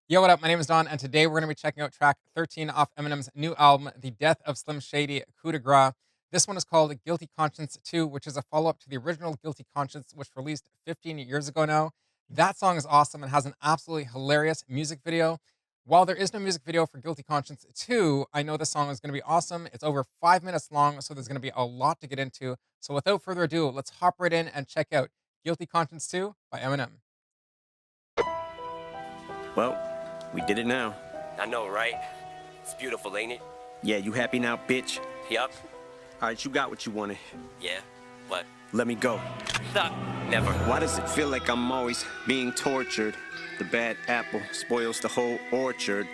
Yo, what up? My name is Don, and today we're going to be checking out track 13 off Eminem's new album, The Death of Slim Shady, Coup de Grace. This one is called Guilty Conscience 2, which is a follow up to the original Guilty Conscience, which released 15 years ago now. That song is awesome and has an absolutely hilarious music video. While there is no music video for Guilty Conscience 2, I know this song is going to be awesome. It's over 5 minutes long, so there's going to be a lot to get into. So without further ado, let's hop right in and check out Guilty Conscience 2 by Eminem. Well, we did it now. I know, right? It's beautiful, ain't it? Yeah, you happy now, bitch? Yup. Alright, you got what you wanted. Yeah. What? Let me go. Stop. Never. Why does it feel like I'm always being tortured? The bad apple spoils the whole orchard.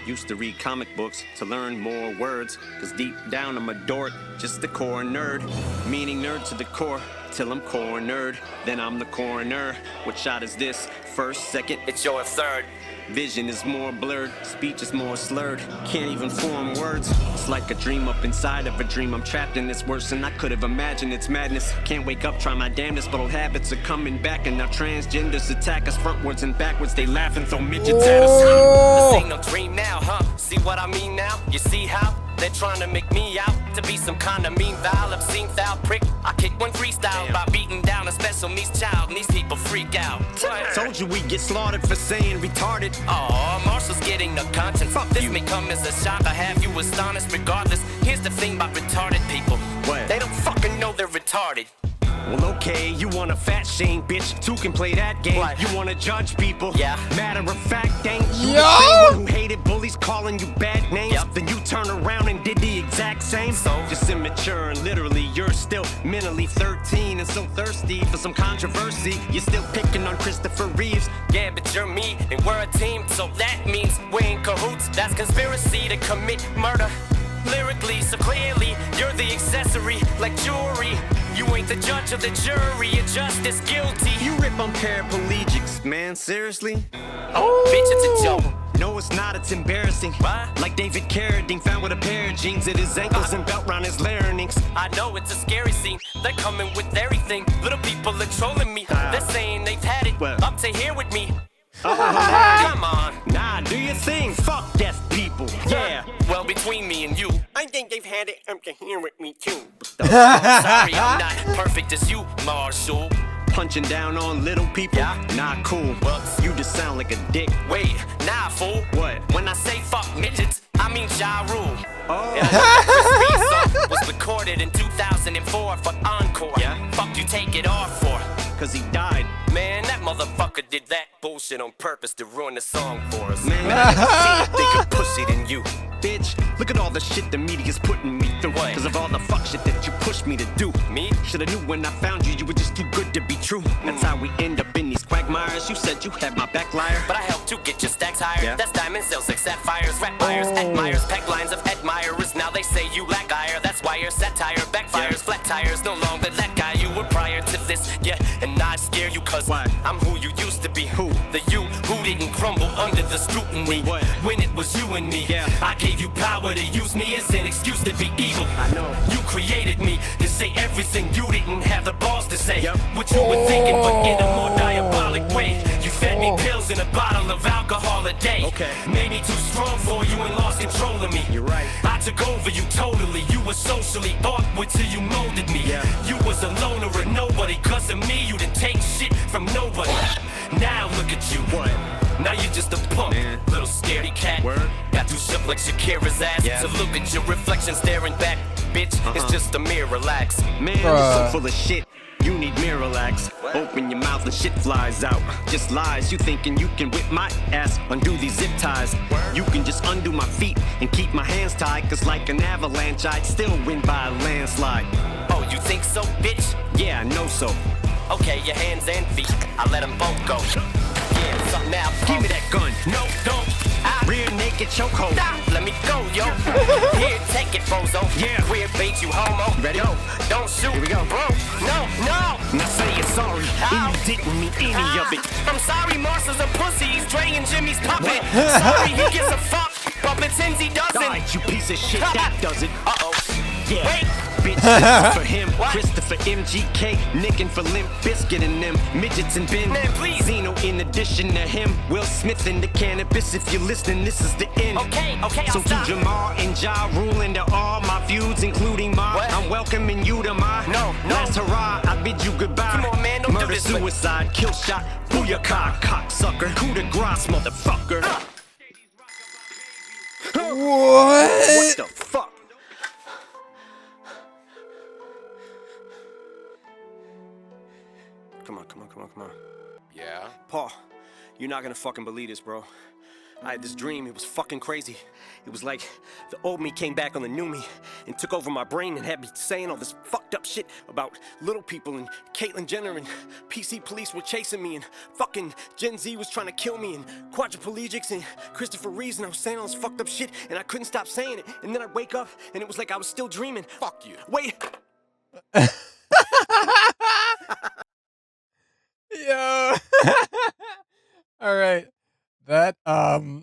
Used to read comic books to learn more words, cause deep down I'm a dork, just the core nerd. Meaning nerd to the core, till I'm cornered. Then I'm the coroner. What shot is this? First, second? It's your third. Vision is more blurred, speech is more slurred. Can't even form words. It's like a dream up inside of a dream. I'm trapped in this worse than I could have imagined. It's madness. Can't wake up, try my damnedest, but old habits are coming back. And now transgenders attack us frontwards and backwards. They laugh and throw midgets at us. This ain't no dream now, huh? See what I mean now? You see how? They're trying to make me out to be some kind of mean, vile, obscene, foul prick. I kick one freestyle by beating down a special needs child, and these people freak out. Told you we'd get slaughtered for saying retarded. Oh, Marshall's getting no conscience. Fuck this you. may come as a shock. I have you astonished regardless. Here's the thing about retarded people. What? They don't fucking know they're retarded. Well, okay, you want a fat shame, bitch. Two can play that game. What? You want to judge people. Yeah. Matter of fact, ain't you Yo! the same one who hated bullies calling you bad names? Yep. Then you turn around and did the exact same. So? Just immature and literally you're still mentally 13 and so thirsty for some controversy. You're still picking on Christopher Reeves. Yeah, but you're me and we're a team, so that means we're in cahoots. That's conspiracy to commit murder. Lyrically, so clearly, you're the accessory, like jewelry. You ain't the judge of the jury, you're just as guilty. You rip on paraplegics, man, seriously? Oh, bitch, it's a joke. No, it's not, it's embarrassing. What? Like David Carradine found with a pair of jeans at his ankles and belt round his larynx. I know it's a scary scene, they're coming with everything. Little people are trolling me, they're saying they've had it Well. up to here with me. Oh, Come on. nah, do your thing, fuck deaf people, yeah. Well, between me and you, I think they've had it up to here with me too. sorry I'm not perfect as you, Marshall. Punching down on little people, Yeah. not cool. Whoops. You just sound like a dick. Wait, nah, fool. What? When I say fuck midgets, I mean Ja Rule. Oh. And Chris song was recorded in 2004 for Encore. Yeah. Fuck you take it off for? Cause he died. Man, that motherfucker did that bullshit on purpose to ruin the song for us. Man, I never seen a bigger pussy than you. Bitch, look at all the shit the media's putting me through. What? Cause of all the fuck shit that you pushed me to do. Me? Shoulda knew when I found you, you were just too good to be true. That's how we end up in these quagmires. You said you had my back, liar. But I helped you get your stacks higher. Yeah. That's diamond sales like sapphires, rat buyers, admirers, peg lines of admirers. Now they say you lack ire. That's why your satire backfires. Yeah. Flat tires, no longer that guy you were prior to this. Yeah, and I scare you cause Why? I'm who you used to be. Who? The you who didn't crumble under the scrutiny. What? When it was you and me. Yeah. I gave you power to use me as an excuse to be evil. I know. You created me to say everything you didn't have the balls to say. Yep. What you were thinking, but in a more diabolic way. You fed me pills in a bottle of alcohol a day. Okay. Made me too strong for you and lost control of me. You're right. I took over you totally. You were socially awkward till you molded me. Yeah. You was a loner or nobody. Cause of me, you didn't take shit from nobody. Now look at you. What? Now you're just a punk, Man. little scaredy cat. Word. Got too shook like Shakira's ass. Yeah. To look at your reflection staring back. Bitch, it's just a mirror, relax. Man, you're so full of shit. You need Miralax. Open your mouth and shit flies out. Just lies. You thinking you can whip my ass, undo these zip ties. You can just undo my feet and keep my hands tied. Cause like an avalanche, I'd still win by a landslide. Oh, you think so, bitch? Yeah, I know so. Okay, your hands and feet, I let them both go. Yeah, something now. Give me that gun. No, don't. Rear naked chokehold. Stop, let me go, yo. Here, take it, bozo. Yeah. Queer bait, you homo. Ready? Yo, don't shoot. Here we go. Bro, no. Now say you're sorry, and you didn't mean any of it. I'm sorry, Marshall's a pussy. He's Dre and Jimmy's puppet. Sorry, he gives a fuck, but pretends he doesn't. Alright, you piece of shit, that does it. Uh-oh. Yeah, Wait. bitch, this is for him. What? Christopher MGK, Nickin' for Limp Biscuit and them midgets and Ben. Man, please. Zeno in addition to him. Will Smith in the cannabis. If you're listening, this is the end. Okay, I'll So stop. to Jamal and Ja Rule and to all my feuds, including mine, What? I'm welcoming you to my No. last hurrah. I bid you goodbye. Come on, man, don't do Murder, this, but- suicide, kill shot, booyakah, cocksucker, coup de grace, motherfucker. What What? the fuck? Come on, come on, come on, come on. Yeah. Paul, you're not gonna fucking believe this, bro. I had this dream, it was fucking crazy. It was like the old me came back on the new me and took over my brain and had me saying all this fucked up shit about little people and Caitlyn Jenner and PC police were chasing me and fucking Gen Z was trying to kill me and quadriplegics and Christopher Reeves and I was saying all this fucked up shit and I couldn't stop saying it. And then I'd wake up and it was like I was still dreaming. Fuck you. Wait. Yo. All right. That wow,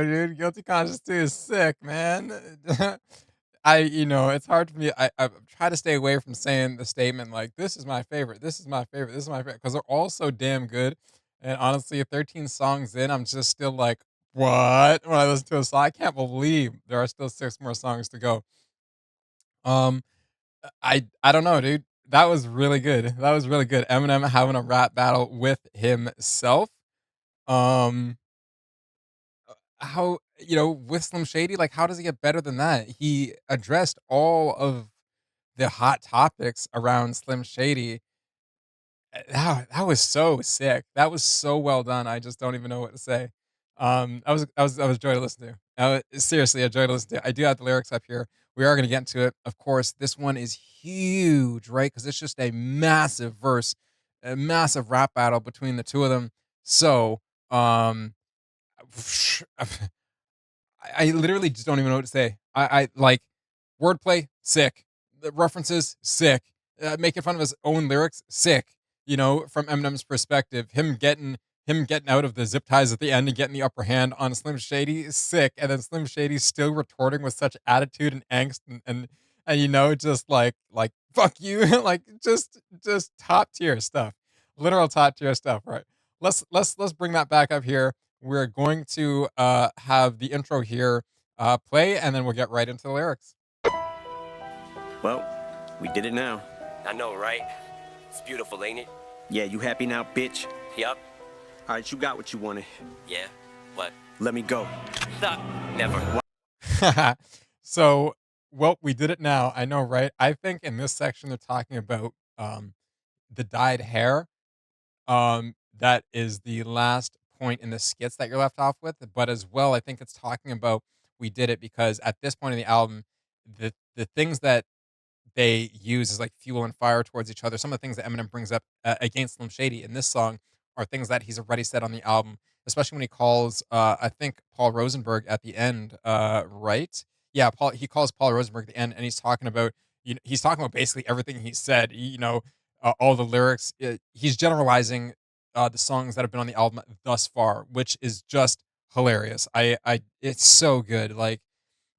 dude, Guilty Conscience 2 is sick, man. It's hard for me. I try to stay away from saying the statement like this is my favorite, this is my favorite, this is my favorite because they're all so damn good. And honestly, 13 songs in, I'm just still like, what? When I listen to a song, I can't believe there are still 6 more songs to go. Um I don't know, dude. That was really good. That was really good. Eminem having a rap battle with himself. Um, how with Slim Shady, like how does he get better than that? He addressed all of the hot topics around Slim Shady. That was so sick. That was so well done. I just don't even know what to say. I was a joy to listen to. Seriously, a joy to listen to. I do have the lyrics up here. We are going to get into it. Of course, this one is huge, right? Because it's just a massive verse, a massive rap battle between the two of them. So, um, I literally just don't even know what to say. I like wordplay, sick. The references, sick. Making fun of his own lyrics, sick. From Eminem's perspective, him getting out of the zip ties at the end and getting the upper hand on Slim Shady is sick. And then Slim Shady still retorting with such attitude and angst and just like fuck you, like just top tier stuff, literal top tier stuff. Right. Let's bring that back up here. We're going to have the intro here play, and then we'll get right into the lyrics. Well, we did it now. I know, right? It's beautiful, ain't it? Yeah, you happy now, bitch? Yup. All right, you got what you wanted. Yeah. What? Let me go. Nah, never. So, well, we did it now. I know, right? I think in this section they're talking about the dyed hair. That is the last point in the skits that you're left off with. But as well, I think it's talking about we did it because at this point in the album, the things that they use as like fuel and fire towards each other. Some of the things that Eminem brings up against Slim Shady in this song are things that he's already said on the album, especially when he calls, I think, Paul Rosenberg at the end, right? Yeah, he calls Paul Rosenberg at the end, and he's talking about, he's talking about basically everything he said, all the lyrics. He's generalizing the songs that have been on the album thus far, which is just hilarious. It's so good. Like,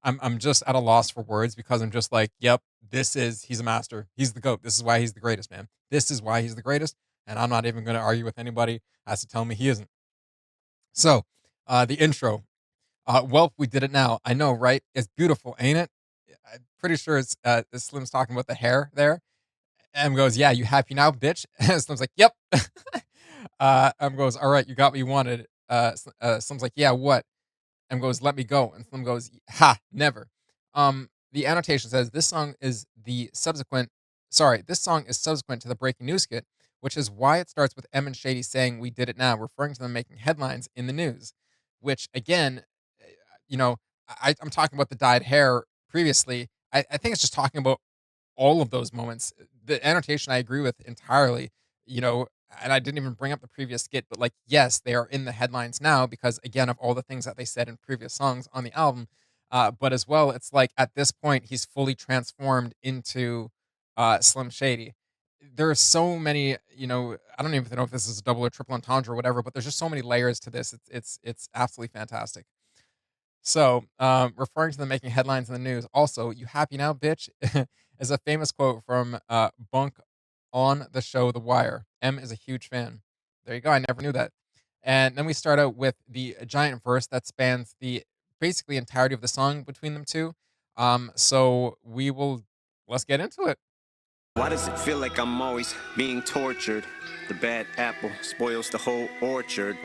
I'm just at a loss for words because I'm just like, yep, he's a master. He's the GOAT. This is why he's the greatest, man. This is why he's the greatest. And I'm not even going to argue with anybody as to tell me he isn't. So, the intro. Well, we did it now. I know, right? It's beautiful, ain't it? I'm pretty sure it's Slim's talking about the hair there. M goes, yeah, you happy now, bitch? Slim's like, yep. M goes, all right, you got what you wanted. Slim's like, yeah, what? M goes, let me go. And Slim goes, ha, never. The annotation says this song is subsequent to the breaking news skit, which is why it starts with M and Shady saying we did it now, referring to them making headlines in the news. Which again, you know, I'm talking about the dyed hair previously. I think it's just talking about all of those moments. The annotation I agree with entirely, you know, and I didn't even bring up the previous skit, but like, yes, they are in the headlines now because again of all the things that they said in previous songs on the album. But as well, it's like at this point he's fully transformed into Slim Shady. There are so many, I don't even know if this is a double or triple entendre or whatever, but there's just so many layers to this. It's absolutely fantastic. Referring to them making headlines in the news. Also, "You happy now, bitch?" is a famous quote from Bunk on the show The Wire. M is a huge fan. There you go. I never knew that. And then we start out with the giant verse that spans the basically entirety of the song between them two. Let's get into it. Why does it feel like I'm always being tortured? The bad apple spoils the whole orchard.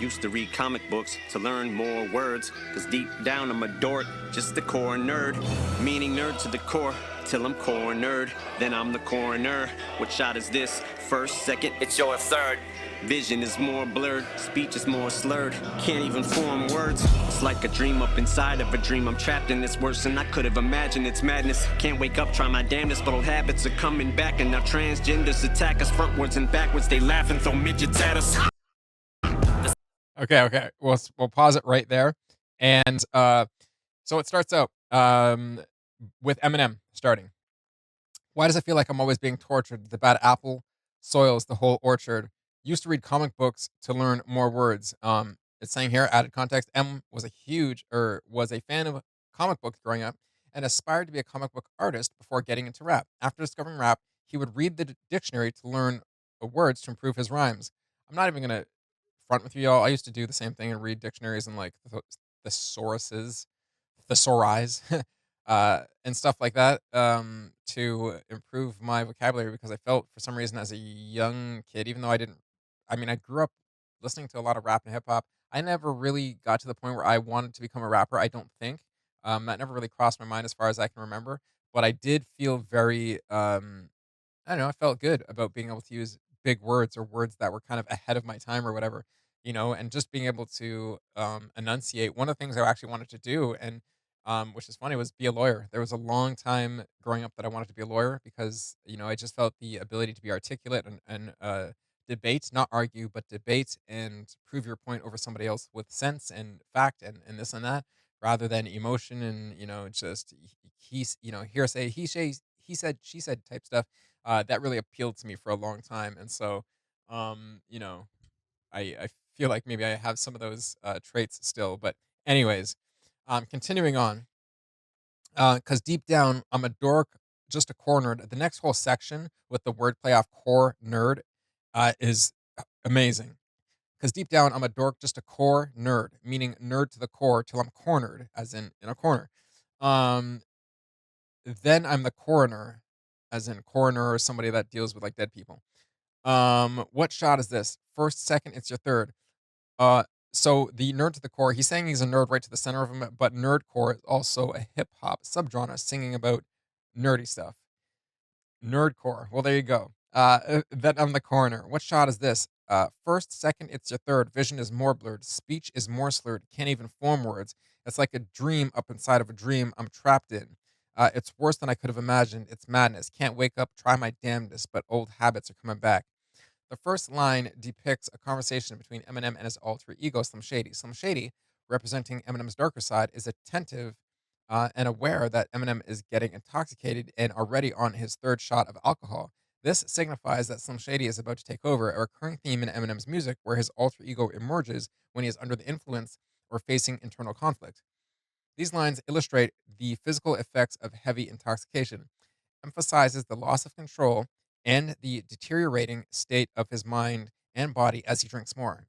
Used to read comic books to learn more words, cause deep down I'm a dork, just a core nerd. Meaning nerd to the core, till I'm cornered. Then I'm the coroner. What shot is this? First, second, It's your third. vision is more blurred, speech is more slurred. Can't even form words. It's like a dream up inside of a dream. I'm trapped in this worse than I could have imagined. It's madness. Can't wake up, try my damnedest, but old habits are coming back. And now transgenders attack us frontwards and backwards. They laugh and throw midgets at us. Okay, okay. We'll pause it right there. And so it starts out with Eminem starting. Why does it feel like I'm always being tortured? The bad apple soils the whole orchard. Used to read comic books to learn more words. It's saying here, added context, M was a fan of comic books growing up and aspired to be a comic book artist before getting into rap. After discovering rap, he would read the dictionary to learn words to improve his rhymes. I'm not even gonna front with you y'all. I used to do the same thing and read dictionaries and like thesauruses, thesaurize, and stuff like that to improve my vocabulary because I felt for some reason as a young kid, even though I didn't, I mean, I grew up listening to a lot of rap and hip hop. I never really got to the point where I wanted to become a rapper. I don't think that never really crossed my mind as far as I can remember. But I did feel very I don't know, I felt good about being able to use big words or words that were kind of ahead of my time or whatever, and just being able to enunciate. One of the things I actually wanted to do, and which is funny, was be a lawyer. There was a long time growing up that I wanted to be a lawyer because I just felt the ability to be articulate and debate, not argue, but debate and prove your point over somebody else with sense and fact and this and that, rather than emotion and just hearsay, he said, she said type stuff. That really appealed to me for a long time, and so, um, you know, I feel like maybe I have some of those traits still. But anyways, continuing on, because deep down I'm a dork, just a core nerd. The next whole section with the wordplay off core nerd is amazing. Because deep down I'm a dork, just a core nerd, meaning nerd to the core till I'm cornered, as in a corner. Um, then I'm the coroner, as in coroner or somebody that deals with like dead people. What shot is this? First, second, it's your third. Uh, so the nerd to the core, he's saying he's a nerd right to the center of him, but nerdcore is also a hip hop subgenre singing about nerdy stuff. Nerdcore. Well, there you go. Then I'm the coroner. What shot is this? First, second, it's your third. Vision is more blurred. Speech is more slurred. Can't even form words. It's like a dream up inside of a dream I'm trapped in. It's worse than I could have imagined. It's madness. Can't wake up, try my damnedest, but old habits are coming back. The first line depicts a conversation between Eminem and his alter ego, Slim Shady. Slim Shady, representing Eminem's darker side, is attentive and aware that Eminem is getting intoxicated and already on his third shot of alcohol. This signifies that Slim Shady is about to take over, a recurring theme in Eminem's music where his alter ego emerges when he is under the influence or facing internal conflict. These lines illustrate the physical effects of heavy intoxication, emphasizes the loss of control and the deteriorating state of his mind and body as he drinks more.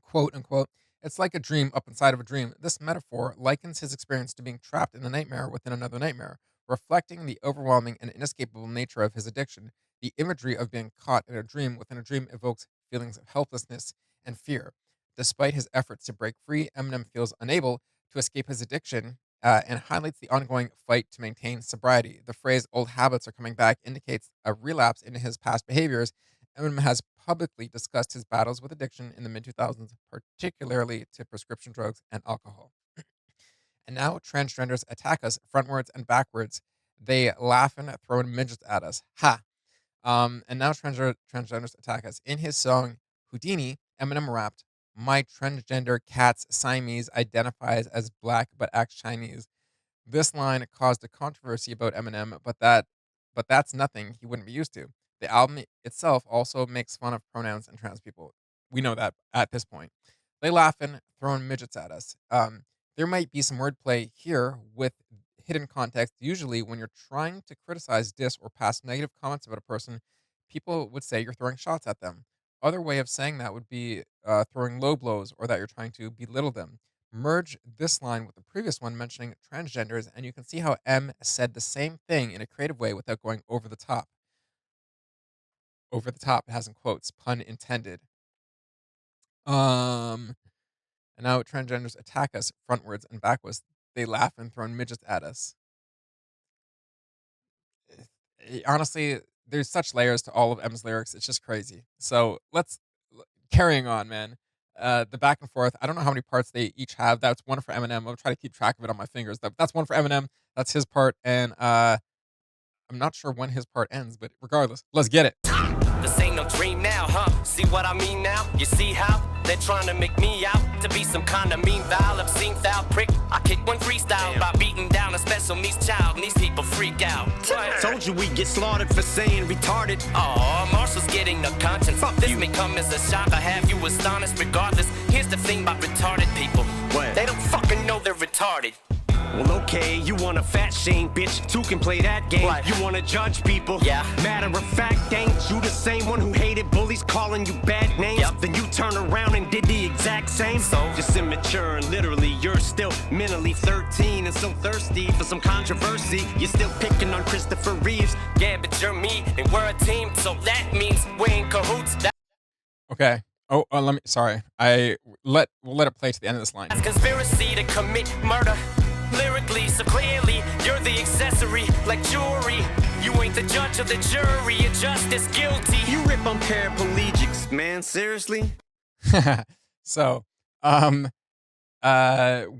Quote unquote, it's like a dream up inside of a dream. This metaphor likens his experience to being trapped in a nightmare within another nightmare, reflecting the overwhelming and inescapable nature of his addiction. The imagery of being caught in a dream within a dream evokes feelings of helplessness and fear. Despite his efforts to break free, Eminem feels unable to escape his addiction and highlights the ongoing fight to maintain sobriety. The phrase old habits are coming back indicates a relapse into his past behaviors. Eminem has publicly discussed his battles with addiction in the mid 2000s, particularly to prescription drugs and alcohol. And now transgenders attack us frontwards and backwards. They laugh and throw midgets at us. Ha! And now transgenders attack us. In his song Houdini, Eminem rapped, "My transgender cat's Siamese identifies as black but acts Chinese." This line caused a controversy about Eminem, but that's nothing he wouldn't be used to. The album itself also makes fun of pronouns and trans people. We know that at this point. They laughing, throwing midgets at us. There might be some wordplay here with hidden context. Usually, when you're trying to criticize, diss, or pass negative comments about a person, people would say you're throwing shots at them. Other way of saying that would be throwing low blows or that you're trying to belittle them. Merge this line with the previous one mentioning transgenders, and you can see how M said the same thing in a creative way without going over the top. Over the top, it has in quotes, pun intended. Um, and now transgenders attack us frontwards and backwards. They laugh and throw midgets at us. Honestly, there's such layers to all of M's lyrics. It's just crazy. So carrying on, man. The back and forth. I don't know how many parts they each have. That's one for Eminem. I'll try to keep track of it on my fingers. That's one for Eminem. That's his part, and I'm not sure when his part ends, but regardless, let's get it. This ain't no dream now, huh? See what I mean now? You see how they're trying to make me out to be some kind of mean, vile, obscene, foul prick? I kick one freestyle by beating down a special needs child, and these people freak out. Told you we get slaughtered for saying retarded. Oh, Marshall's getting no conscience. Fuck This you. may come as a shock. I have you astonished regardless. Here's the thing about retarded people. What? They don't fucking know they're retarded. Well, okay, you want a fat shame, bitch. Two can play that game. What? You want to judge people. Yeah. Matter of fact, ain't you the same one who hated bullies calling you bad names? Yep. Then you turn around and did the exact same. So? Just immature and literally, you're still mentally 13 and so thirsty for some controversy. You're still picking on Christopher Reeves. Yeah, but you're me and we're a team, so that means we're in cahoots. Okay. Oh, let me. Sorry. We'll let it play to the end of this line. That's conspiracy to commit murder. Lyrically, so clearly, you're the accessory, like jewelry. You ain't the judge of the jury, you're just as guilty. You rip on paraplegics, man. Seriously? So,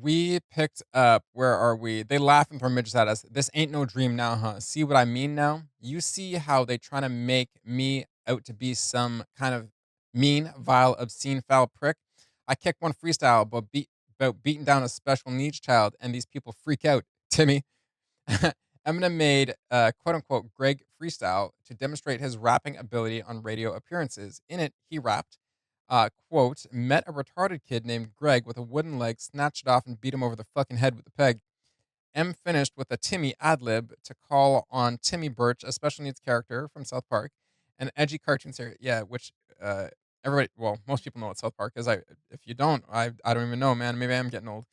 we picked up. Where are we? They laugh and throw midgets at us. This ain't no dream now, huh? See what I mean now? You see how they trying to make me out to be some kind of mean, vile, obscene, foul prick? I kick one freestyle, about beating down a special needs child, and these people freak out. Timmy. Eminem made quote unquote Greg freestyle to demonstrate his rapping ability on radio appearances. In it, he rapped, quote, met a retarded kid named Greg with a wooden leg, snatched it off, and beat him over the fucking head with a peg. M finished with a Timmy ad lib to call on Timmy Birch, a special needs character from South Park, an edgy cartoon series. Yeah, which everybody, well, most people know what South Park is. If you don't, I don't even know, man. Maybe I am getting old.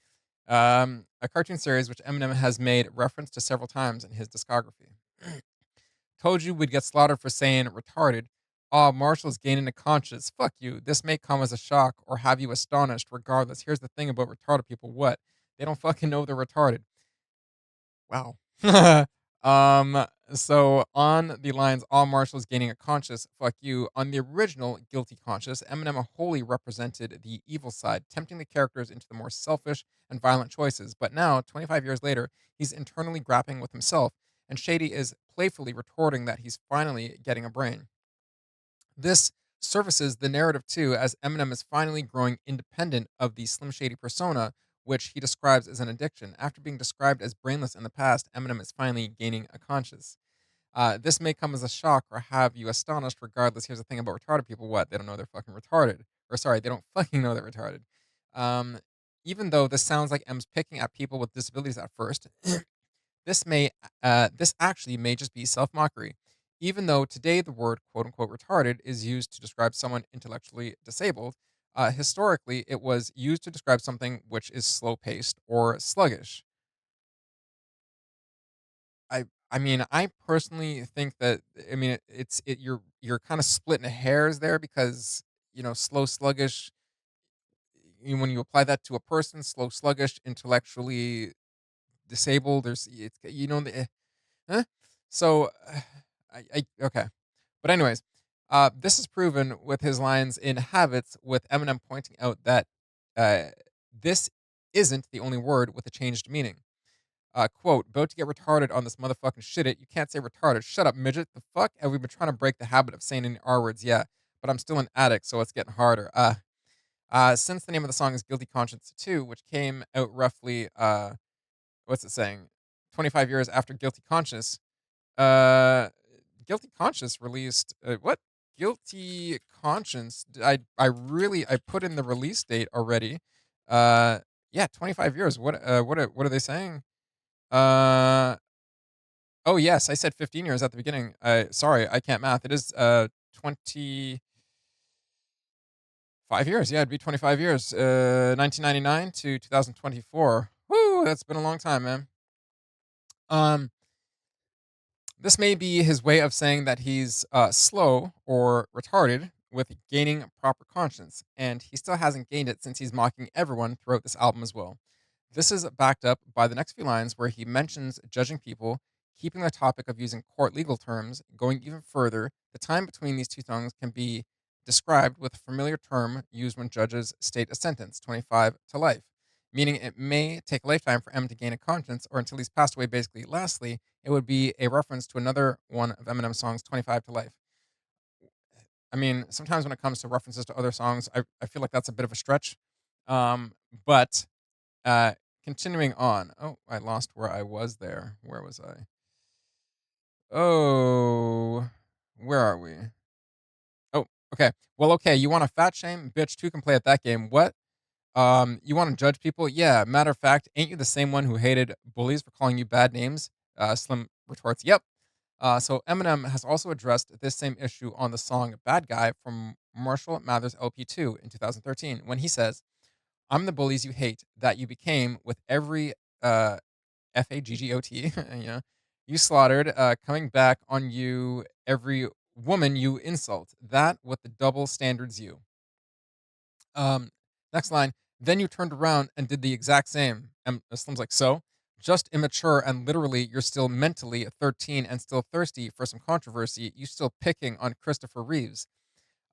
A cartoon series which Eminem has made reference to several times in his discography. Told you we'd get slaughtered for saying retarded. Aw, Marshall's gaining a conscience. Fuck you. This may come as a shock or have you astonished. Regardless, here's the thing about retarded people. What? They don't fucking know they're retarded. Wow. So on the lines, all Marshall's gaining a conscious, fuck you. On the original Guilty Conscious, Eminem wholly represented the evil side, tempting the characters into the more selfish and violent choices. But now, 25 years later, he's internally grappling with himself, and Shady is playfully retorting that he's finally getting a brain. This services the narrative too, as Eminem is finally growing independent of the Slim Shady persona, which he describes as an addiction. After being described as brainless in the past, Eminem is finally gaining a conscience. This may come as a shock or have you astonished. Regardless, here's the thing about retarded people: what they don't know they're fucking retarded, or sorry, they don't fucking know they're retarded. Um, Even though this sounds like M's picking at people with disabilities at first, this actually may just be self mockery. Even though today the word quote unquote retarded is used to describe someone intellectually disabled, historically it was used to describe something which is slow paced or sluggish. I mean, I personally think that I mean you're kind of splitting hairs there because slow sluggish when you apply that to a person, slow sluggish, intellectually disabled. There's it's Huh? So, okay. But anyways, this is proven with his lines in Habits, with Eminem pointing out that uh, this isn't the only word with a changed meaning. Quote, about to get retarded on this motherfucking shit it. You can't say retarded. Shut up, midget. The fuck? And we've been trying to break the habit of saying any R words, yeah. But I'm still an addict, so it's getting harder. Since the name of the song is Guilty Conscience 2, which came out roughly, what's it saying? 25 years after Guilty Conscience, uh, Guilty Conscience released what? Guilty Conscience. I put in the release date already. Uh, Yeah, 25 years. What are they saying? Uh, oh, yes, I said 15 years at the beginning. Sorry, I can't math. It is, 25 years. Yeah, it'd be 25 years. 1999 to 2024. Woo, that's been a long time, man. Um, this may be his way of saying that he's, slow or retarded with gaining proper conscience, and he still hasn't gained it since he's mocking everyone throughout this album as well. This is backed up by the next few lines where he mentions judging people, keeping the topic of using court legal terms, going even further. The time between these two songs can be described with a familiar term used when judges state a sentence, 25 to life, meaning it may take a lifetime for M to gain a conscience or until he's passed away, basically. Lastly, it would be a reference to another one of Eminem's songs, 25 to life. I mean, sometimes when it comes to references to other songs, I feel like that's a bit of a stretch. Um, but uh, continuing on. Oh, I lost where I was there. Where was I? Oh, where are we? Oh, okay. Well, okay. You want a fat shame? Bitch, two can play at that game. What? You want to judge people? Yeah. Matter of fact, ain't you the same one who hated bullies for calling you bad names? Slim retorts, yep. So Eminem has also addressed this same issue on the song Bad Guy from Marshall Mathers LP2 in 2013 when he says, I'm the bullies you hate that you became with every uh, Faggot, you know, you slaughtered, coming back on you every woman you insult. That with the double standards you. Um, next line. Then you turned around and did the exact same. And Slim's like, so? Just immature and literally you're still mentally 13 and still thirsty for some controversy. You still picking on Christopher Reeves.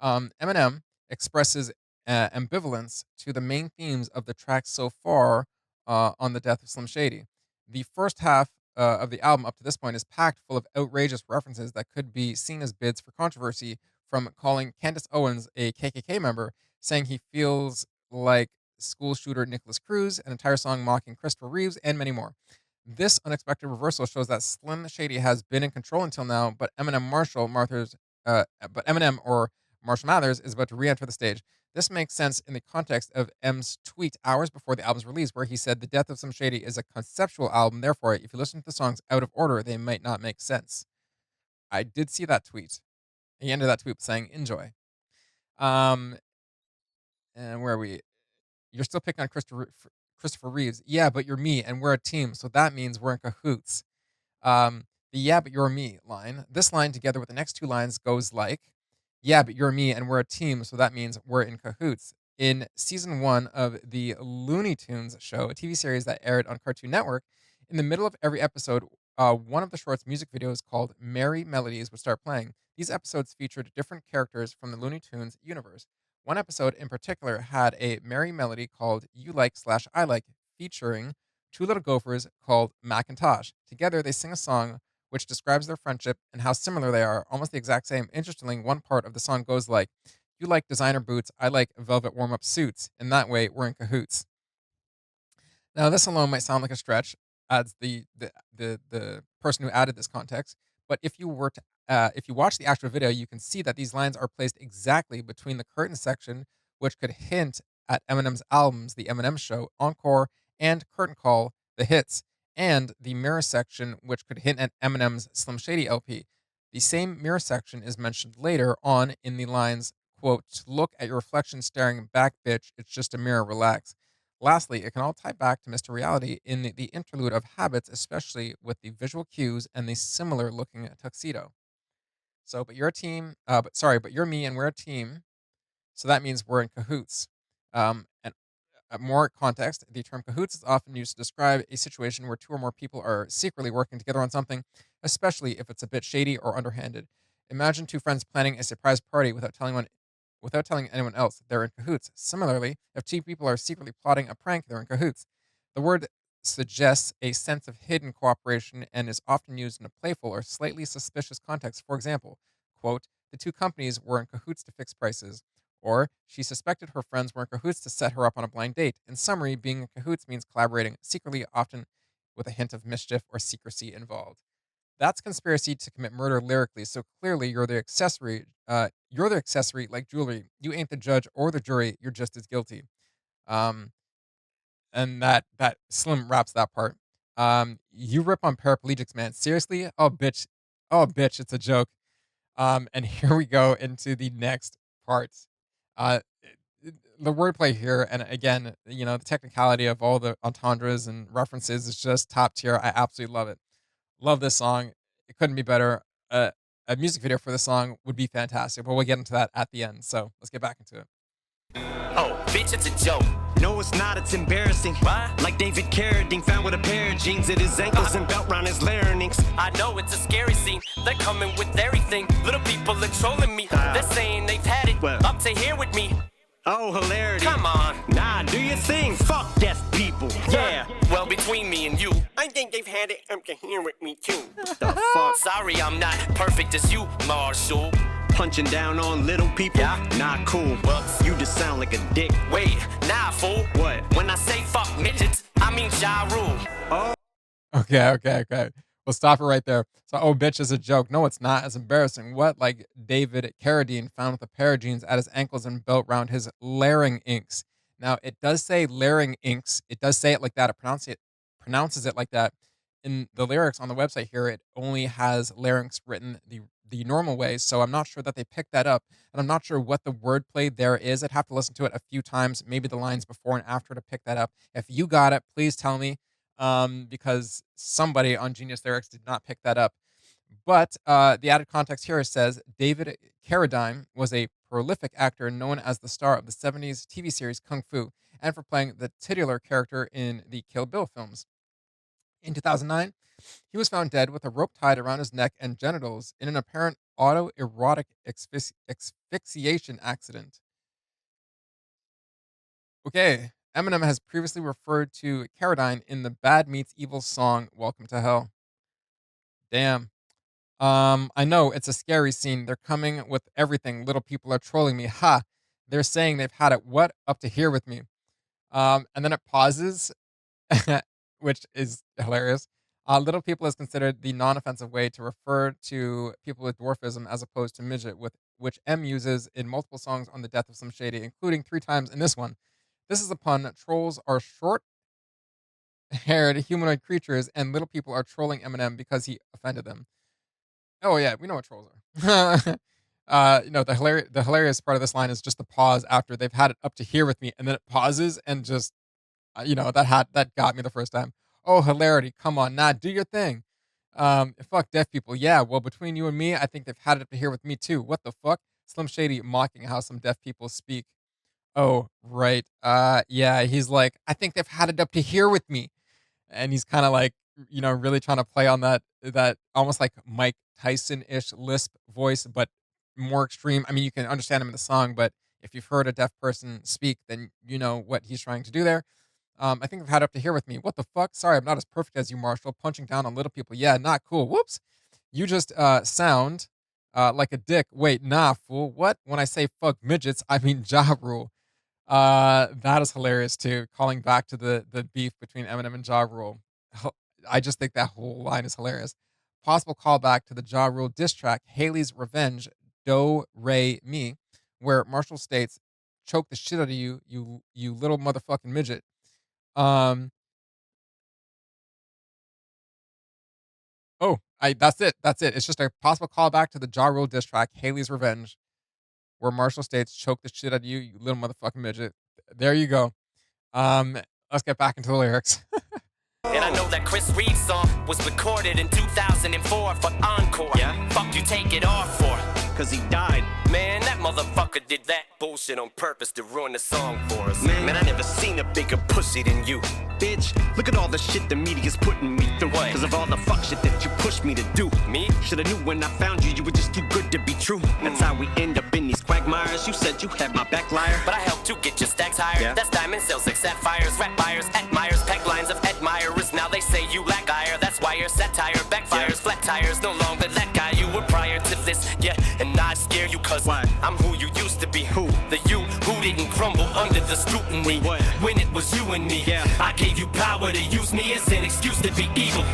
Eminem expresses ambivalence to the main themes of the track so far on the death of Slim Shady. The first half of the album up to this point is packed full of outrageous references that could be seen as bids for controversy, from calling Candace Owens a KKK member, saying he feels like school shooter Nicholas Cruz, an entire song mocking Christopher Reeves, and many more. This unexpected reversal shows that Slim Shady has been in control until now, but Eminem or Marshall Mathers is about to re enter the stage. This makes sense in the context of M's tweet hours before the album's release, where he said the death of Some Shady is a conceptual album. Therefore, if you listen to the songs out of order, they might not make sense. I did see that tweet. He ended that tweet saying, enjoy. Um, and where are we? You're still picking on Christopher Reeves. Yeah, but you're me, and we're a team. So that means we're in cahoots. The "Yeah, but you're me" line. This line, together with the next two lines, goes like, "Yeah, but you're me, and we're a team, so that means we're in cahoots." In season one of the Looney Tunes show, a TV series that aired on Cartoon Network, in the middle of every episode, one of the short's music videos called "Merry Melodies" would start playing. These episodes featured different characters from the Looney Tunes universe. One episode in particular had a merry melody called "You Like Slash I Like," featuring two little gophers called Macintosh. Together, they sing a song which describes their friendship and how similar they are, almost the exact same. Interestingly, one part of the song goes like, "You like designer boots, I like velvet warm up suits. In that way, we're in cahoots." Now, this alone might sound like a stretch, adds the person who added this context. But if you watch the actual video, you can see that these lines are placed exactly between the curtain section, which could hint at Eminem's albums, The Eminem Show, Encore, and Curtain Call, The Hits, and the mirror section, which could hint at Eminem's Slim Shady LP. The same mirror section is mentioned later on in the lines, quote, "Look at your reflection staring back, bitch. It's just a mirror, relax." Lastly, it can all tie back to Mr. Reality in the interlude of habits, especially with the visual cues and the similar looking tuxedo. So, but you're a team, but you're me and we're a team. So that means we're in cahoots. And more context, the term cahoots is often used to describe a situation where two or more people are secretly working together on something, especially if it's a bit shady or underhanded. Imagine two friends planning a surprise party without telling anyone else. They're in cahoots. Similarly, if two people are secretly plotting a prank, they're in cahoots. The word suggests a sense of hidden cooperation and is often used in a playful or slightly suspicious context. For example, quote, "The two companies were in cahoots to fix prices," or "She suspected her friends were in cahoots to set her up on a blind date." In summary, being in cahoots means collaborating secretly, often with a hint of mischief or secrecy involved. That's conspiracy to commit murder lyrically. So clearly, you're the accessory. You're the accessory like jewelry. You ain't the judge or the jury. You're just as guilty. Um, and that Slim raps that part. You rip on paraplegics, man. Seriously? Oh bitch, it's a joke. And here we go into the next part. Uh, the wordplay here, and again, the technicality of all the entendres and references is just top tier. I absolutely love it. Love this song. It couldn't be better. Uh, a music video for this song would be fantastic, but we'll get into that at the end. So let's get back into it. Oh, bitch, it's a joke. No, it's not, it's embarrassing. Why? Like David Carradine found with a pair of jeans at his ankles and belt round his larynx. I know it's a scary scene. They're coming with everything. Little people are trolling me. They're saying they've had it Well. up to here with me. Oh, hilarity. Come on. Nah, do your thing. Fuck deaf people. Yeah. Well, between me and you, I think they've had it up to here with me too. The fuck? sorry I'm not perfect as you, Marshall. Punching down on little people? Yeah. Not cool. Whoops. You just sound like a dick. Wait, nah, fool. What? When I say fuck midgets, I mean Ja Rule. Okay. We'll stop it right there. So, oh, bitch is a joke. No, it's not. It's embarrassing. What? Like David Carradine found with a pair of jeans at his ankles and belt round his larynx. Now, it does say larynx. It does say it like that. Pronounces it like that. In the lyrics on the website here, it only has larynx written the normal way. So I'm not sure that they picked that up, and I'm not sure what the wordplay there is. I'd have to listen to it a few times, maybe the lines before and after to pick that up. If you got it, please tell me, because somebody on Genius Lyrics did not pick that up. But the added context here says David Carradine was a prolific actor known as the star of the 70s TV series Kung Fu and for playing the titular character in the Kill Bill films. In 2009, he was found dead with a rope tied around his neck and genitals in an apparent autoerotic asphyxiation accident. Okay, Eminem has previously referred to Carradine in the Bad Meets Evil song "Welcome to Hell." Damn. I know it's a scary scene. They're coming with everything. Little people are trolling me. Ha! They're saying they've had it. What up to here with me? And then it pauses, which is hilarious. Little people is considered the non-offensive way to refer to people with dwarfism as opposed to midget, with which M uses in multiple songs on the death of Slim Shady, including 3 times in this one. This is a pun. Trolls are short-haired humanoid creatures, and little people are trolling Eminem because he offended them. Oh yeah, we know what trolls are. The hilarious part of this line is just the pause after they've had it up to here with me, and then it pauses and just that got me the first time. Oh, hilarity! Come on, nah, do your thing. Fuck deaf people. Yeah, well, between you and me, I think they've had it up to here with me too. What the fuck? Slim Shady mocking how some deaf people speak. Oh, right. Yeah, he's like, I think they've had it up to here with me, and he's kind of like, really trying to play on that almost like Mike Tyson-ish lisp voice, but more extreme. I mean, you can understand him in the song, but if you've heard a deaf person speak, then you know what he's trying to do there. I think I've had it up to here with me. What the fuck? Sorry, I'm not as perfect as you, Marshall. Punching down on little people. Yeah, not cool. Whoops. You just sound like a dick. Wait, nah, fool. What? When I say fuck midgets, I mean Ja Rule. That is hilarious too. Calling back to the beef between Eminem and Ja Rule. I just think that whole line is hilarious. Possible callback to the Ja Rule diss track Haley's Revenge, Do Re Mi, where Marshall states, "Choke the shit out of you, you little motherfucking midget." Um. Oh, that's it. That's it. It's just a possible callback to the Ja Rule diss track Haley's Revenge, where Marshall states, "Choke the shit out of you, you little motherfucking midget." There you go. Let's get back into the lyrics. And I know that Chris Reed's song was recorded in 2004 for Encore. Yeah? Fuck you take it off for? Cause he died. Man, that motherfucker did that bullshit on purpose to ruin the song for us. Man, I never seen a bigger pussy than you. Bitch, look at all the shit the media's putting me through. What? Cause of all the fuck shit that you pushed me to do. Me? Shoulda knew when I found you, you were just too good to be true. That's how we end up in these quagmires. You said you had my back, liar. But I helped you get your stacks higher. Yeah. That's diamond sales like sapphires, rap buyers, admirers, peg lines of admirers. Now they say you lack ire. That's why your satire backfires. Yeah. Flat tires, no longer that guy you were prior to this. Yeah, and I scare you cause Why? I'm who you used to be. Who? The you who didn't crumble under the scrutiny. What? When it was you and me. Yeah. I gave you power to use me as an excuse to be evil.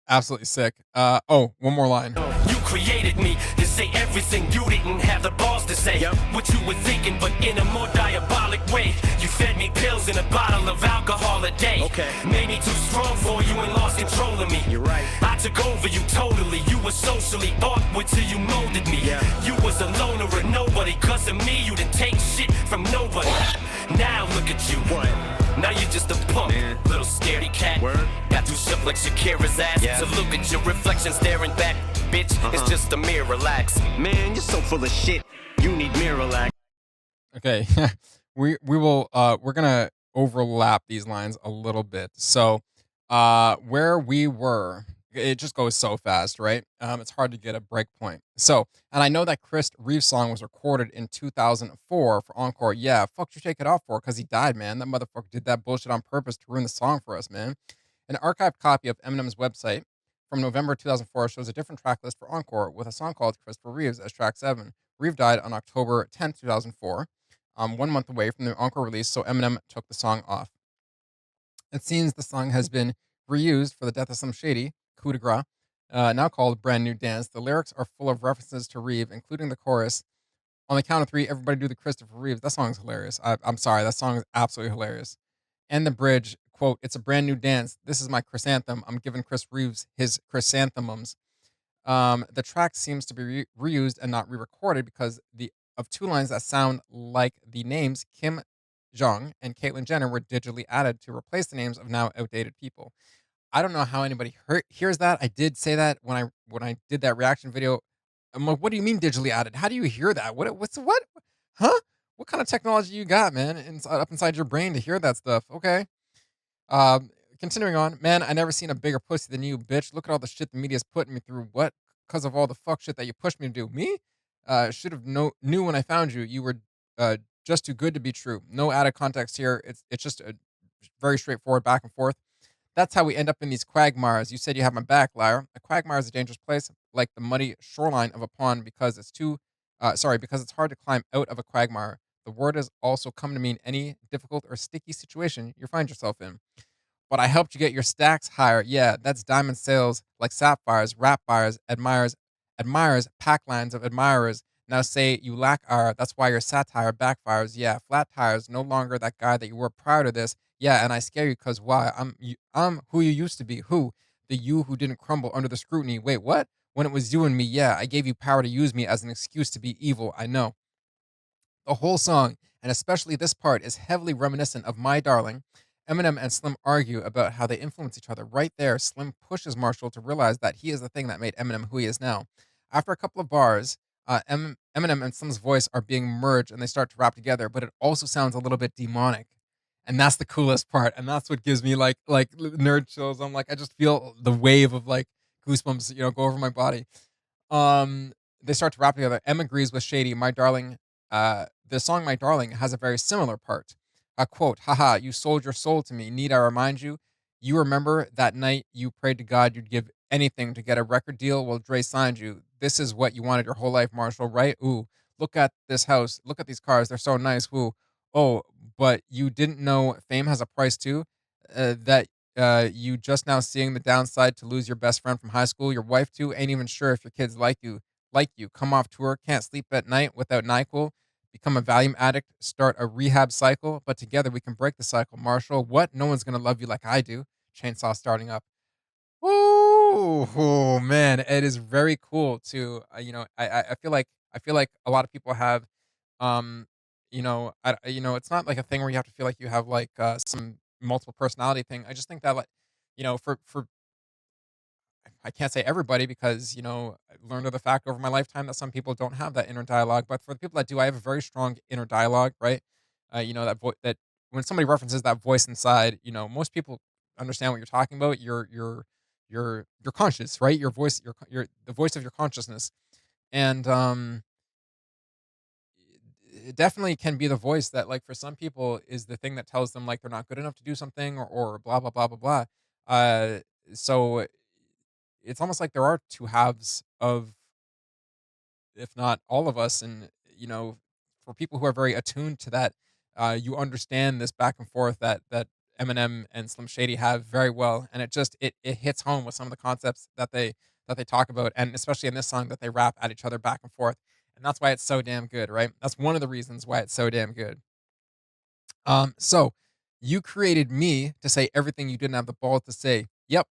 Absolutely sick. Oh, one more line. You created me to say everything you didn't have the balls to say. Yep. What you were thinking, but in a more diabolic way. You fed me pills and drinking a bottle of alcohol a day. Okay. Maybe too strong for you and lost control of me. You're right. I took over you totally. You were socially awkward till you molded me. Yeah. You was a loner and nobody. Cause of me, you didn't take shit from nobody. Now look at you. What? Now you're just a punk, Man. little scaredy cat. Word. Got too shook like Shakira's ass. Yeah. To look at your reflection staring back. Bitch, it's just a mirror, relax. Man, you're so full of shit. You need Miralax. Okay. We're gonna overlap these lines a little bit. So where we were, it just goes so fast, right? It's hard to get a break point. So, and I know that Chris Reeves' song was recorded in 2004 for Encore. Yeah, fuck you take it off for, because he died, man. That motherfucker did that bullshit on purpose to ruin the song for us, man. An archived copy of Eminem's website from November 2004 shows a different track list for Encore with a song called Christopher Reeves as track 7. Reeves died on October 10th, 2004, 1 month away from the Encore release, so Eminem took the song off. It seems the song has been reused for the death of Slim Shady, Coup de Grace, now called Brand New Dance. The lyrics are full of references to Reeve, including the chorus. On the count of three, everybody do the Christopher Reeves. That song's hilarious. I'm sorry, that song is absolutely hilarious. And the bridge, quote, it's a brand new dance. This is my chrysanthemum. I'm giving Chris Reeves his chrysanthemums. The track seems to be reused and not re-recorded because the of two lines that sound like the names Kim Jong and Caitlyn Jenner were digitally added to replace the names of now outdated people. I don't know how anybody hears that. I did say that when I did that reaction video. I'm like, what do you mean digitally added? How do you hear that? What's what? Huh? What kind of technology you got, man? Up inside your brain to hear that stuff? Okay. Um, Continuing on, man, I never seen a bigger pussy than you, bitch. Look at all the shit the media's putting me through. What? Because of all the fuck shit that you pushed me to do. Me? Should have knew when I found you. You were just too good to be true. No added context here. It's just a very straightforward back and forth. That's how we end up in these quagmires. You said you have my back, liar. A quagmire is a dangerous place, like the muddy shoreline of a pond, because because it's hard to climb out of a quagmire. The word has also come to mean any difficult or sticky situation you find yourself in. But I helped you get your stacks higher. Yeah, that's diamond sales like sapphires, rap buyers, admirers, pack lines of admirers. Now say you lack ire. That's why your satire backfires. Yeah, flat tires, no longer that guy that you were prior to this. Yeah, and I scare you because why? I'm who you used to be. Who? The you who didn't crumble under the scrutiny. Wait, what? When it was you and me, yeah, I gave you power to use me as an excuse to be evil. I know. The whole song, and especially this part, is heavily reminiscent of My Darling. Eminem and Slim argue about how they influence each other. Right there, Slim pushes Marshall to realize that he is the thing that made Eminem who he is now. After a couple of bars, Eminem and Slim's voice are being merged and they start to rap together, but it also sounds a little bit demonic. And that's the coolest part. And that's what gives me like nerd chills. I'm like, I just feel the wave of like goosebumps, go over my body. They start to rap together. M agrees with Shady. My Darling, the song My Darling has a very similar part. A quote, haha, you sold your soul to me. Need I remind you? You remember that night you prayed to God you'd give anything to get a record deal? Well, Dre signed you. This is what you wanted your whole life, Marshall, right? Ooh, look at this house. Look at these cars. They're so nice. Ooh. Oh, but you didn't know fame has a price too? That you just now seeing the downside to lose your best friend from high school, your wife too, ain't even sure if your kids like you, come off tour, can't sleep at night without NyQuil, become a Valium addict, start a rehab cycle, but together we can break the cycle. Marshall, what? No one's gonna love you like I do. Chainsaw starting up. Ooh, oh, man, it is very cool to I feel like a lot of people have um it's not like a thing where you have to feel like you have like some multiple personality thing. I just think that like for I can't say everybody because, I learned of the fact over my lifetime that some people don't have that inner dialogue. But for the people that do, I have a very strong inner dialogue, right? That when somebody references that voice inside, most people understand what you're talking about. Your conscious, right? Your voice, your the voice of your consciousness, and it definitely can be the voice that, like, for some people, is the thing that tells them like they're not good enough to do something, or blah blah blah blah blah. So it's almost like there are two halves of, if not all of us, and for people who are very attuned to that, you understand this back and forth that Eminem and Slim Shady have very well, and it hits home with some of the concepts that they talk about, and especially in this song that they rap at each other back and forth, and that's why it's so damn good, right? That's one of the reasons why it's so damn good. So You created me to say everything you didn't have the balls to say. Yep.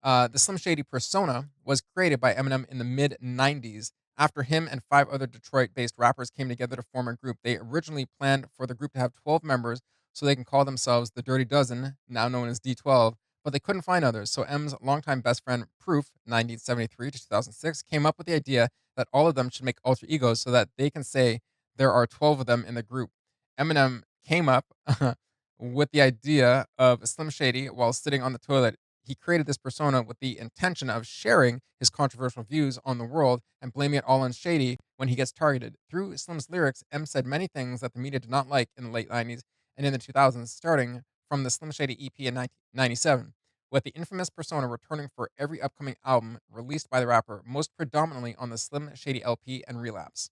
The Slim Shady persona was created by Eminem in the mid 90s after him and five other Detroit based rappers came together to form a group. They originally planned for the group to have 12 members so they can call themselves the Dirty Dozen, now known as D12, but they couldn't find others. So M's longtime best friend, Proof, 1973 to 2006, came up with the idea that all of them should make alter egos so that they can say there are 12 of them in the group. Eminem came up with the idea of Slim Shady while sitting on the toilet. He created this persona with the intention of sharing his controversial views on the world and blaming it all on Shady when he gets targeted. Through Slim's lyrics, M said many things that the media did not like in the late 90s and in the 2000s, starting from the Slim Shady EP in 1997, with the infamous persona returning for every upcoming album released by the rapper, most predominantly on the Slim Shady LP and Relapse.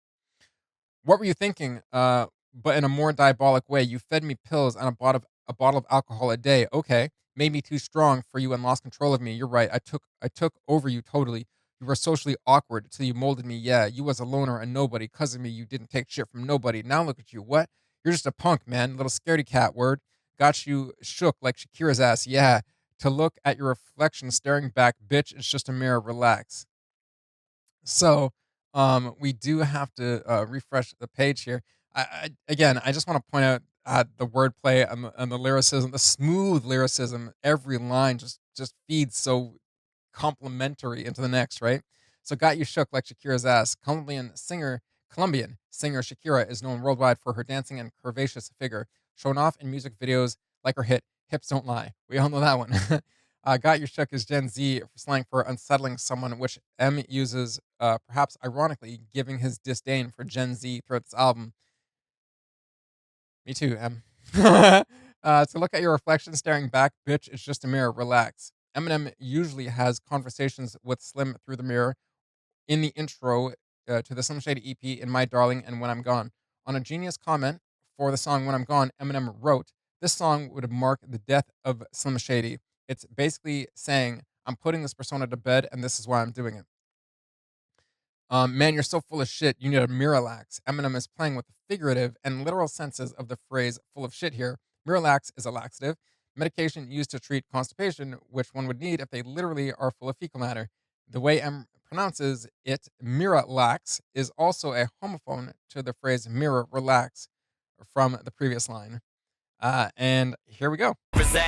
What were you thinking? But in a more diabolic way, you fed me pills and a bottle of alcohol a day. Okay, made me too strong for you and lost control of me. You're right. I took over you totally. You were socially awkward till you molded me. Yeah, you was a loner and nobody. Cause of me, you didn't take shit from nobody. Now look at you. What? You're just a punk, man. Little scaredy cat. Word. Got you shook like Shakira's ass. Yeah. To look at your reflection staring back, bitch. It's just a mirror. Relax. So, we do have to refresh the page here. Again, I just want to point out the wordplay and the lyricism, the smooth lyricism. Every line just feeds so complementary into the next, right? So, got you shook like Shakira's ass. Colombian singer Shakira is known worldwide for her dancing and curvaceous figure, shown off in music videos like her hit "Hips Don't Lie." We all know that one. Got you shook is Gen Z slang for unsettling someone, which M uses, perhaps ironically, giving his disdain for Gen Z throughout this album. Me too, M. To look at your reflection staring back, bitch, it's just a mirror. Relax. Eminem usually has conversations with Slim through the mirror in the intro to the Slim Shady EP in My Darling and When I'm Gone. On a genius comment for the song When I'm Gone, Eminem wrote, "This song would mark the death of Slim Shady. It's basically saying, I'm putting this persona to bed and this is why I'm doing it. Man, you're so full of shit. You need a Miralax." Eminem is playing with the figurative and literal senses of the phrase full of shit here. Miralax is a laxative, medication used to treat constipation, which one would need if they literally are full of fecal matter. The way M pronounces it, Miralax, is also a homophone to the phrase mirror relax from the previous line. And here we go.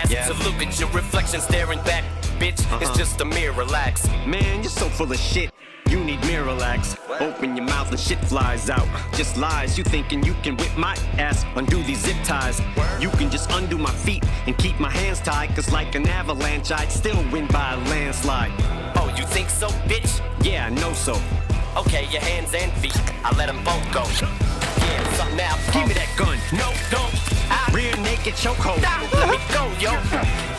Yeah. To look at your reflection staring back, bitch, it's just a mirror, relax. Man, you're so full of shit. You need Miralax. Open your mouth and shit flies out. Just lies. You thinking you can whip my ass, undo these zip ties. You can just undo my feet and keep my hands tied. Cause like an avalanche, I'd still win by a landslide. Oh, you think so, bitch? Yeah, I know so. Okay, your hands and feet, I let them both go. Yeah, so now, Give me that gun. No, don't. Rear naked chokehold. Let me go, yo.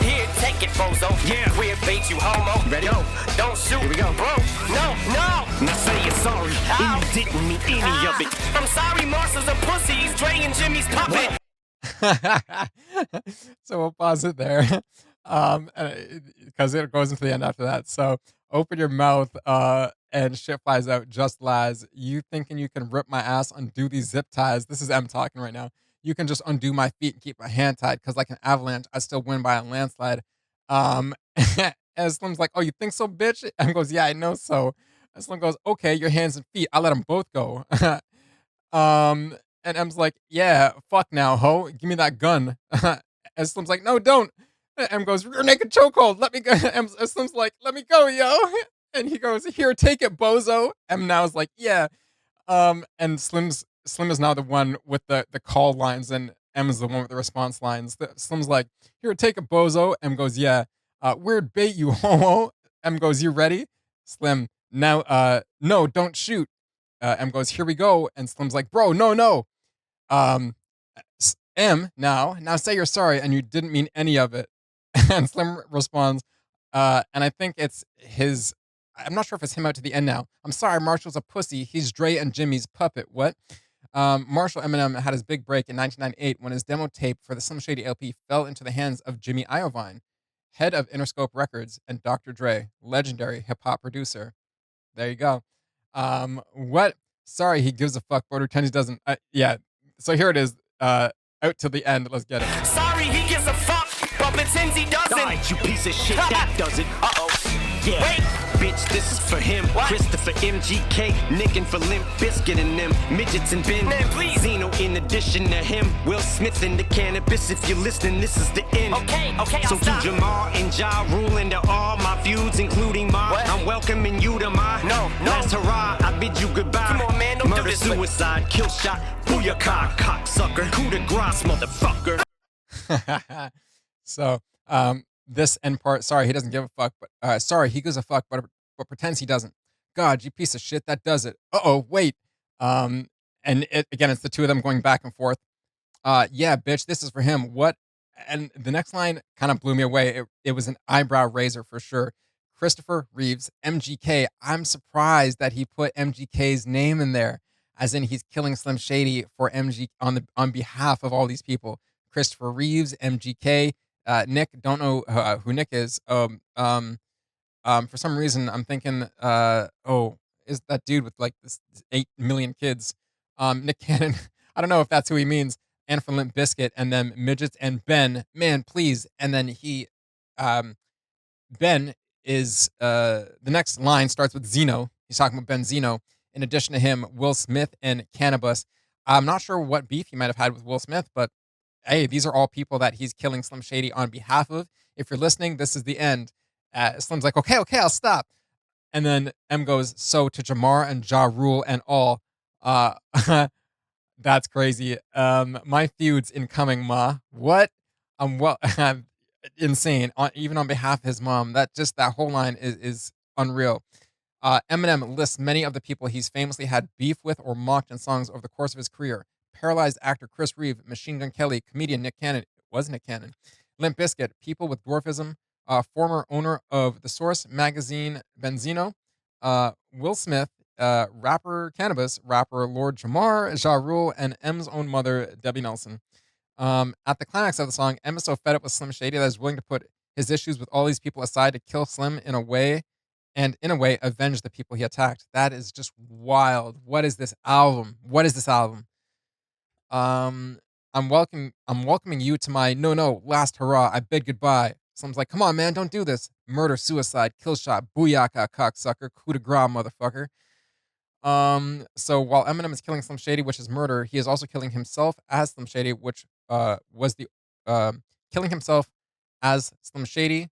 Here, take it, bozo. Yeah. Queer bait, you homo. Ready? Yo, don't shoot. Here we go. Bro, no, no. Now say you're sorry. Ow. And you didn't mean any of it. I'm sorry, Marcel's a pussy. He's Dre and Jimmy's puppet. So we'll pause it there. Because it goes into the end after that. So open your mouth and shit flies out just lies. You thinking you can rip my ass, undo these zip ties. This is M talking right now. You can just undo my feet and keep my hand tied because like an avalanche, I still win by a landslide. Um and Slim's like, "Oh, you think so, bitch?" M goes, "Yeah, I know so." And Slim goes, "Okay, your hands and feet. I'll let them both go." And M's like, "Yeah, fuck now, ho. Give me that gun." And Slim's like, "No, don't." And M goes, "Rear naked chokehold. Let me go." And Slim's like, "Let me go, yo." And he goes, "Here, take it, bozo." M now is like, "Yeah." And Slim is now the one with the call lines, and M is the one with the response lines. Slim's like, "Here, take it, bozo." M goes, "Yeah." "Weird bait, you homo." M goes, "You ready?" Slim, "Now, no, don't shoot." M goes, "Here we go." And Slim's like, "Bro, no, no." Um, M, now say you're sorry and you didn't mean any of it. And Slim responds, and I think it's his, I'm not sure if it's him out to the end now. "I'm sorry, Marshall's a pussy. He's Dre and Jimmy's puppet." What? Marshall Eminem had his big break in 1998 when his demo tape for the Slim Shady LP fell into the hands of Jimmy Iovine, head of Interscope Records, and Dr. Dre, legendary hip hop producer. There you go. What? Sorry, he gives a fuck, but pretends he doesn't. Yeah. So here it is. out to the end. Let's get it. Sorry, he gives a fuck, but pretends he doesn't. Alright, you piece of shit, that does it. Uh-oh. Yeah, Wait. bitch, this is for him. What? Christopher MGK, nicking for Limp Biscuit and them midgets and Ben. Man, please. Zeno in addition to him. Will Smith in the cannabis. If you're listening, this is the end. Okay, So I'll to stop. Jamar and Ja Rule and to all my feuds, including mine, What? I'm welcoming you to my No. last hurrah. I bid you goodbye. Come on, man, don't do Murder, this, but- suicide, kill shot, booyakah, cocksucker, coup de grace, motherfucker. So, this end part, sorry, he doesn't give a fuck, but sorry, he gives a fuck, but pretends he doesn't. God, you piece of shit, that does it. Uh-oh, wait. And it again, it's the two of them going back and forth. Yeah, bitch, this is for him. What? And the next line kind of blew me away. It was an eyebrow raiser for sure. Christopher Reeves, MGK. I'm surprised that he put MGK's name in there, as in he's killing Slim Shady for MG on behalf of all these people. Christopher Reeves, MGK. Nick, don't know who Nick is. For some reason, I'm thinking, is that dude with like this 8 million kids? Nick Cannon. I don't know if that's who he means. And for Limp Biscuit, and then midgets and Ben. Man, please. And then Ben is the next line starts with Zeno. He's talking about Ben Zeno. In addition to him, Will Smith and Cannabis. I'm not sure what beef he might have had with Will Smith, but hey, these are all people that he's killing Slim Shady on behalf of. If you're listening, this is the end. Slim's like, okay, I'll stop. And then M goes, so to Jamar and Ja Rule and all. That's crazy. My feud's incoming, ma. What? Well, insane. Even on behalf of his mom. That whole line is unreal. Eminem lists many of the people he's famously had beef with or mocked in songs over the course of his career. Paralyzed actor Chris Reeve, Machine Gun Kelly, comedian Nick Cannon. It was Nick Cannon. Limp Bizkit, people with dwarfism. Former owner of The Source magazine, Benzino. Will Smith, rapper Cannabis, rapper Lord Jamar, Ja Rule, and M's own mother, Debbie Nelson. At the climax of the song, M is so fed up with Slim Shady that he's willing to put his issues with all these people aside to kill Slim in a way, avenge the people he attacked. That is just wild. What is this album? I'm welcoming you to my no last hurrah. I bid goodbye. Slim's like, come on, man, don't do this. Murder, suicide, kill shot, booyaka, cocksucker, coup de grace, motherfucker. So while Eminem is killing Slim Shady, which is murder, he is also killing himself as Slim Shady, which was the killing himself as Slim Shady,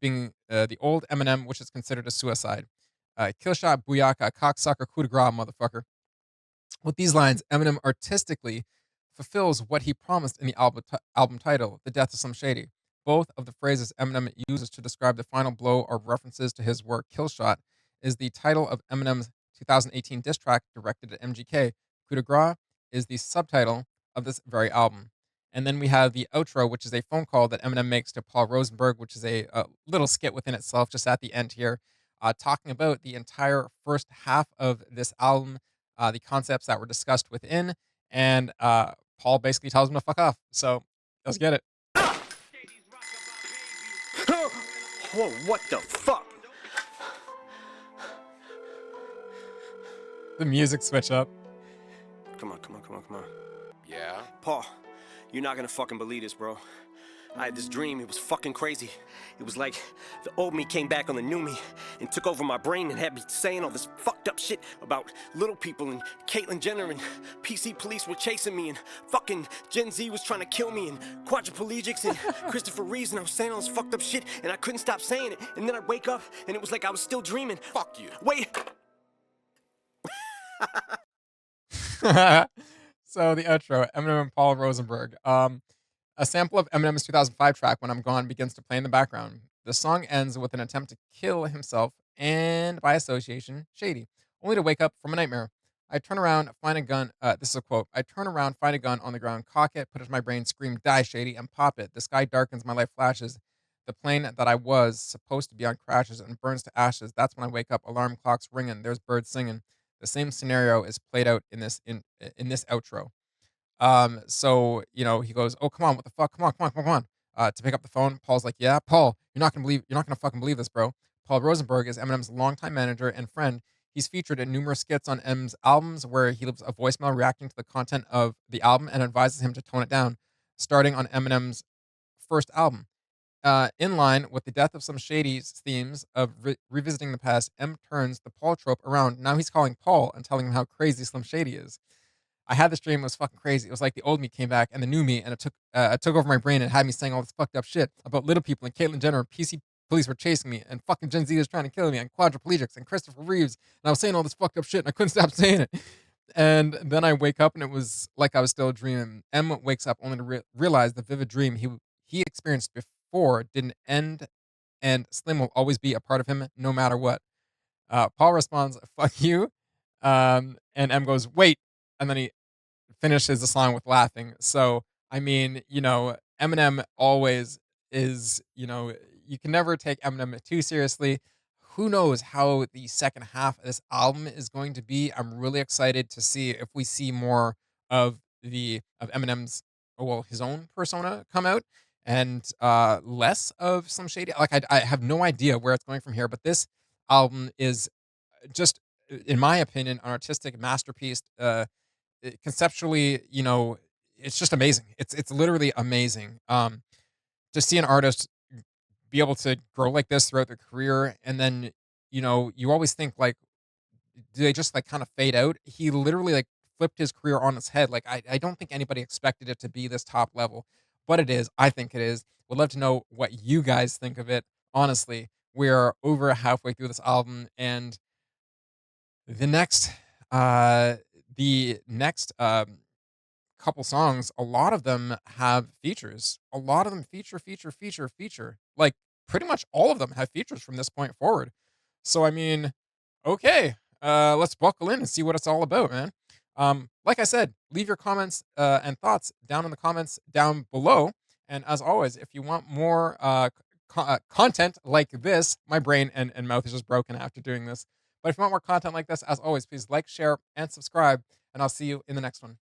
being the old Eminem, which is considered a suicide. Kill shot, booyaka, cocksucker, coup de grace, motherfucker. With these lines, Eminem artistically fulfills what he promised in the album title, The Death of Slim Shady. Both of the phrases Eminem uses to describe the final blow are references to his work. Killshot is the title of Eminem's 2018 diss track directed at MGK. Coup de grace is the subtitle of this very album. And then we have the outro, which is a phone call that Eminem makes to Paul Rosenberg, which is a little skit within itself, just at the end here, talking about the entire first half of this album, the concepts that were discussed within, and Paul basically tells him to fuck off. So let's get it. Whoa, what the fuck? The music switch up. Come on. Yeah? Paul, you're not gonna fucking believe this, bro. I had this dream, it was fucking crazy. It was like the old me came back on the new me and took over my brain and had me saying all this fucked up shit about little people and Caitlyn Jenner and PC police were chasing me and fucking Gen Z was trying to kill me and quadriplegics and Christopher Reeves, and I was saying all this fucked up shit and I couldn't stop saying it, and then I'd wake up and it was like I was still dreaming. Fuck you. Wait. So the outro, Eminem and Paul Rosenberg. A sample of Eminem's 2005 track, When I'm Gone, begins to play in the background. The song ends with an attempt to kill himself and, by association, Shady, only to wake up from a nightmare. I turn around, find a gun. This is a quote. I turn around, find a gun on the ground, cock it, put it in my brain, scream, die, Shady, and pop it. The sky darkens, my life flashes. The plane that I was supposed to be on crashes and burns to ashes. That's when I wake up, alarm clocks ringing, there's birds singing. The same scenario is played out in this outro. So he goes, "Oh, come on, what the fuck? Come on." To pick up the phone, Paul's like, "Yeah, Paul, you're not gonna fucking believe this, bro." Paul Rosenberg is Eminem's longtime manager and friend. He's featured in numerous skits on M's albums where he leaves a voicemail reacting to the content of the album and advises him to tone it down. starting on Eminem's first album. In line with the death of some Shady's themes of revisiting the past, M turns the Paul trope around. Now he's calling Paul and telling him how crazy Slim Shady is. I had this dream. It was fucking crazy. It was like the old me came back and the new me, and it took over my brain and had me saying all this fucked up shit about little people and Caitlyn Jenner and PC police were chasing me and fucking Gen Z was trying to kill me and quadriplegics and Christopher Reeves, and I was saying all this fucked up shit and I couldn't stop saying it. And then I wake up and it was like I was still dreaming. M wakes up only to realize the vivid dream he experienced before didn't end, and Slim will always be a part of him no matter what. Paul responds, "Fuck you," and M goes, "Wait," and then he finishes the song with laughing. So, I mean, Eminem always is, you can never take Eminem too seriously. Who knows how the second half of this album is going to be? I'm really excited to see if we see more of Eminem's, well, his own persona come out, and less of some shady. Like I have no idea where it's going from here, but this album is just, in my opinion, an artistic masterpiece. Conceptually, it's just amazing. It's literally amazing. To see an artist be able to grow like this throughout their career, and then you always think like, do they just like kind of fade out? He literally like flipped his career on its head. Like I don't think anybody expected it to be this top level, but it is. I think it is. Would love to know what you guys think of it. Honestly, we're over halfway through this album, and the next, uh, the next couple songs, a lot of them have features. A lot of them feature. Like pretty much all of them have features from this point forward. So I mean, okay, let's buckle in and see what it's all about, man. Like I said, leave your comments and thoughts down in the comments down below. And as always, if you want more content like this, my brain and mouth is just broken after doing this. But if you want more content like this, as always, please like, share, and subscribe. And I'll see you in the next one.